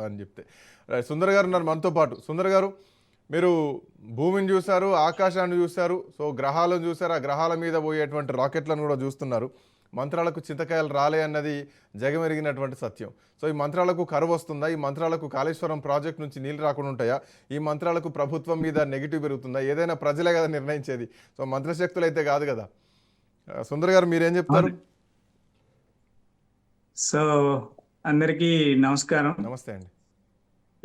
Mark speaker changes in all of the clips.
Speaker 1: అని చెప్తే సుందర్ గారు ఉన్నారు మనతో పాటు. సుందర్ గారు, మీరు భూమిని చూశారు, ఆకాశాన్ని చూశారు, సో గ్రహాలను చూశారు, ఆ గ్రహాల మీద పోయేటువంటి రాకెట్లను కూడా చూస్తున్నారు. మంత్రాలకు చింతకాయలు రాలే అన్నది జగమెరిగినటువంటి సత్యం. సో ఈ మంత్రాలకు కరువు వస్తుందా? ఈ మంత్రాలకు కాళేశ్వరం ప్రాజెక్ట్ నుంచి నీళ్ళు రాకుండా ఉంటాయా? ఈ మంత్రాలకు ప్రభుత్వం మీద నెగిటివ్ పెరుగుతుందా? ఏదైనా ప్రజలే కదా నిర్ణయించేది. సో మంత్రశక్తులు అయితే కాదు కదా. సుందర్ గారు, మీరేం చెప్తారు?
Speaker 2: సో అందరికీ నమస్కారం.
Speaker 1: నమస్తే అండి.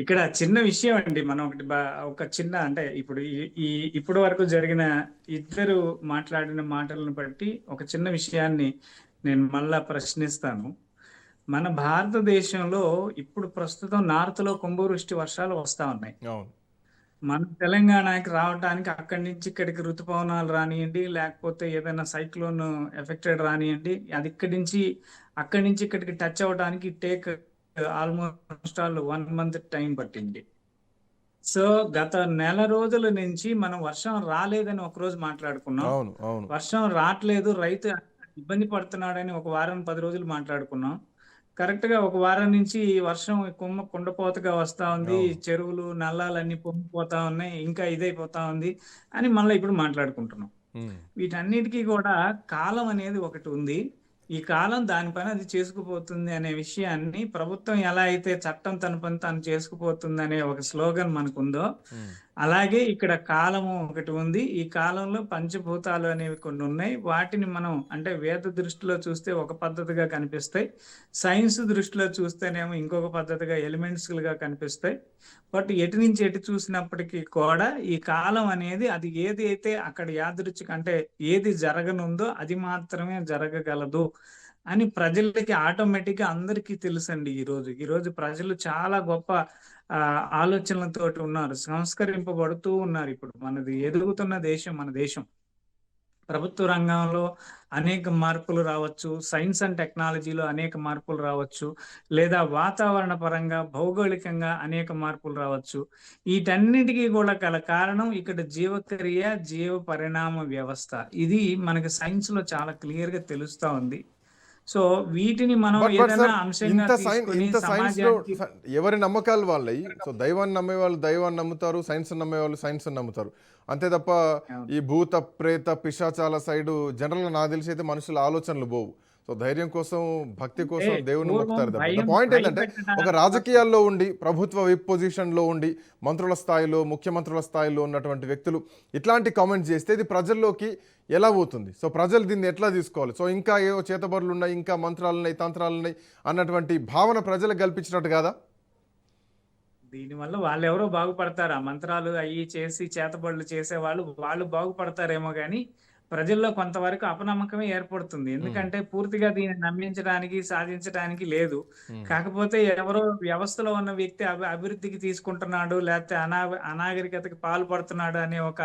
Speaker 2: ఇక్కడ చిన్న విషయం అండి, మనం ఒక చిన్న అంటే ఇప్పుడు వరకు జరిగిన ఇద్దరు మాట్లాడిన మాటలను బట్టి ఒక చిన్న విషయాన్ని నేను మళ్ళా ప్రశ్నిస్తాను. మన భారతదేశంలో ఇప్పుడు ప్రస్తుతం నార్త్ లో కుంభవృష్టి వర్షాలు వస్తా ఉన్నాయి. మన తెలంగాణకి రావడానికి అక్కడి నుంచి ఇక్కడికి ఋతుపవనాలు రానియండి, లేకపోతే ఏదైనా సైక్లోన్ ఎఫెక్టెడ్ రానియండి, అది అక్కడి నుంచి ఇక్కడికి టచ్ అవడానికి take almost all 1 month time పట్టింది. సో గత నెల రోజుల నుంచి మనం వర్షం రాలేదని ఒక రోజు మాట్లాడుకున్నాం. వర్షం రావట్లేదు, రైతు ఇబ్బంది పడుతున్నాడని ఒక వారం 10 రోజులు మాట్లాడుకున్నాం. కరెక్ట్ గా ఒక వారం నుంచి వర్షం కుండపోతగా వస్తా ఉంది, చెరువులు నల్లాలన్నీ పొంగిపోతా ఉన్నాయి, ఇంకా ఇదైపోతా ఉంది అని మళ్ళీ ఇప్పుడు మాట్లాడుకుంటున్నాం. వీటన్నిటికీ కూడా కాలం అనేది ఒకటి ఉంది. ఈ కాలం దానిపైన అది చేసుకుపోతుంది అనే విషయాన్ని ప్రభుత్వం ఎలా అయితే చట్టం తన పని తాను చేసుకుపోతుంది అనే ఒక స్లోగన్ మనకుందో, అలాగే ఇక్కడ కాలము ఒకటి ఉంది. ఈ కాలంలో పంచభూతాలు అనేవి కొన్ని ఉన్నాయి. వాటిని మనం అంటే వేద దృష్టిలో చూస్తే ఒక పద్ధతిగా కనిపిస్తాయి, సైన్స్ దృష్టిలో చూస్తేనేమో ఇంకొక పద్ధతిగా ఎలిమెంట్స్గా కనిపిస్తాయి. బట్ ఎటు నుంచి ఎటు చూసినప్పటికీ కూడా ఈ కాలం అనేది అది ఏది అయితే అక్కడ యాదృచ్ఛిక అంటే ఏది జరగనుందో అది మాత్రమే జరగగలదు అని ప్రజలకి ఆటోమేటిక్ గా అందరికీ తెలుసండి. ఈరోజు ప్రజలు చాలా గొప్ప ఆలోచనలతో ఉన్నారు, సంస్కరింపబడుతూ ఉన్నారు. ఇప్పుడు మనది ఎదుగుతున్న దేశం మన దేశం. ప్రభుత్వ రంగంలో అనేక మార్పులు రావచ్చు, సైన్స్ అండ్ టెక్నాలజీలో అనేక మార్పులు రావచ్చు, లేదా వాతావరణ పరంగా భౌగోళికంగా అనేక మార్పులు రావచ్చు. వీటన్నిటికీ కూడా గల కారణం ఇక్కడ జీవక్రియ, జీవ పరిణామ వ్యవస్థ. ఇది మనకి సైన్స్ లో చాలా క్లియర్ గా తెలుస్తా ఉంది. సో వీటిని మనం ఏదైనా అంశంగా తీసుకొని సమాజానికి
Speaker 1: ఎవరి నమ్మకాలు వాళ్ళవి. సో దైవాన్ని నమ్మే వాళ్ళు దైవాన్ని నమ్ముతారు, సైన్స్ నమ్మే వాళ్ళు సైన్స్ నమ్ముతారు, అంతే తప్ప ఈ భూత ప్రేత పిశాచాల సైడు జనరల్గా నాకు తెలిసి అయితే మనుషుల ఆలోచనలు పోవు. సో ధైర్యం కోసం, భక్తి కోసం దేవుని మొక్కుతారు. పాయింట్ ఏంటంటే, ఒక రాజకీయాల్లో ఉండి ప్రభుత్వ విప్ పొజిషన్లో ఉండి మంత్రుల స్థాయిలో, ముఖ్యమంత్రుల స్థాయిలో ఉన్నటువంటి వ్యక్తులు ఇట్లాంటి కామెంట్స్ చేస్తే ఇది ప్రజల్లోకి ఎలా పోతుంది? సో ప్రజలు దీన్ని ఎట్లా తీసుకోవాలి? సో ఇంకా ఏవో చేతబడులు ఉన్నాయి, ఇంకా మంత్రాలు ఉన్నాయి, తంత్రాలు ఉన్నాయి అన్నటువంటి భావన ప్రజలకు కల్పించినట్టు కాదా?
Speaker 2: దీనివల్ల వాళ్ళు ఎవరో బాగుపడతారు. ఆ మంత్రాలు అవి చేసి చేతబడులు చేసే వాళ్ళు బాగుపడతారేమో కానీ ప్రజల్లో కొంతవరకు అపనమ్మకమే ఏర్పడుతుంది. ఎందుకంటే పూర్తిగా దీన్ని నమ్మించడానికి సాధించడానికి లేదు. కాకపోతే ఎవరో వ్యవస్థలో ఉన్న వ్యక్తి అభివృద్ధికి తీసుకుంటున్నాడు, లేకపోతే అనాగరికతకి పాల్పడుతున్నాడు అనే ఒక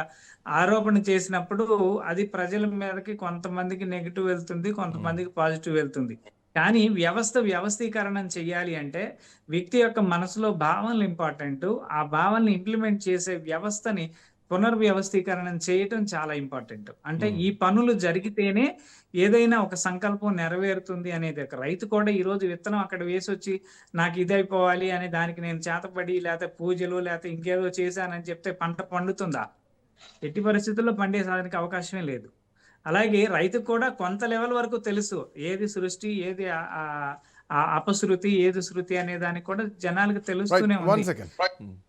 Speaker 2: ఆరోపణ చేసినప్పుడు అది ప్రజల మీదకి కొంతమందికి నెగిటివ్ వెళ్తుంది, కొంతమందికి పాజిటివ్ వెళ్తుంది. కానీ వ్యవస్థీకరణం చెయ్యాలి అంటే వ్యక్తి యొక్క మనసులో భావనలు ఇంపార్టెంట్. ఆ భావనలు ఇంప్లిమెంట్ చేసే వ్యవస్థని పునర్వ్యవస్థీకరణం చేయటం చాలా ఇంపార్టెంట్. అంటే ఈ పనులు జరిగితేనే ఏదైనా ఒక సంకల్పం నెరవేరుతుంది అనేది. ఒక రైతు కూడా ఈ రోజు విత్తనం అక్కడ వేసి వచ్చి నాకు ఇదైపోవాలి అని దానికి నేను చేతపడి లేకపోతే పూజలు లేకపోతే ఇంకేదో చేశానని చెప్తే పంట పండుతుందా? ఎట్టి పరిస్థితుల్లో పండేసానికి అవకాశమే లేదు. అలాగే రైతుకు కూడా కొంత లెవెల్ వరకు తెలుసు ఏది సృష్టి, ఏది అపశృతి, ఏది శృతి అనే దానికి కూడా జనాలకు తెలుస్తూనే ఉంది.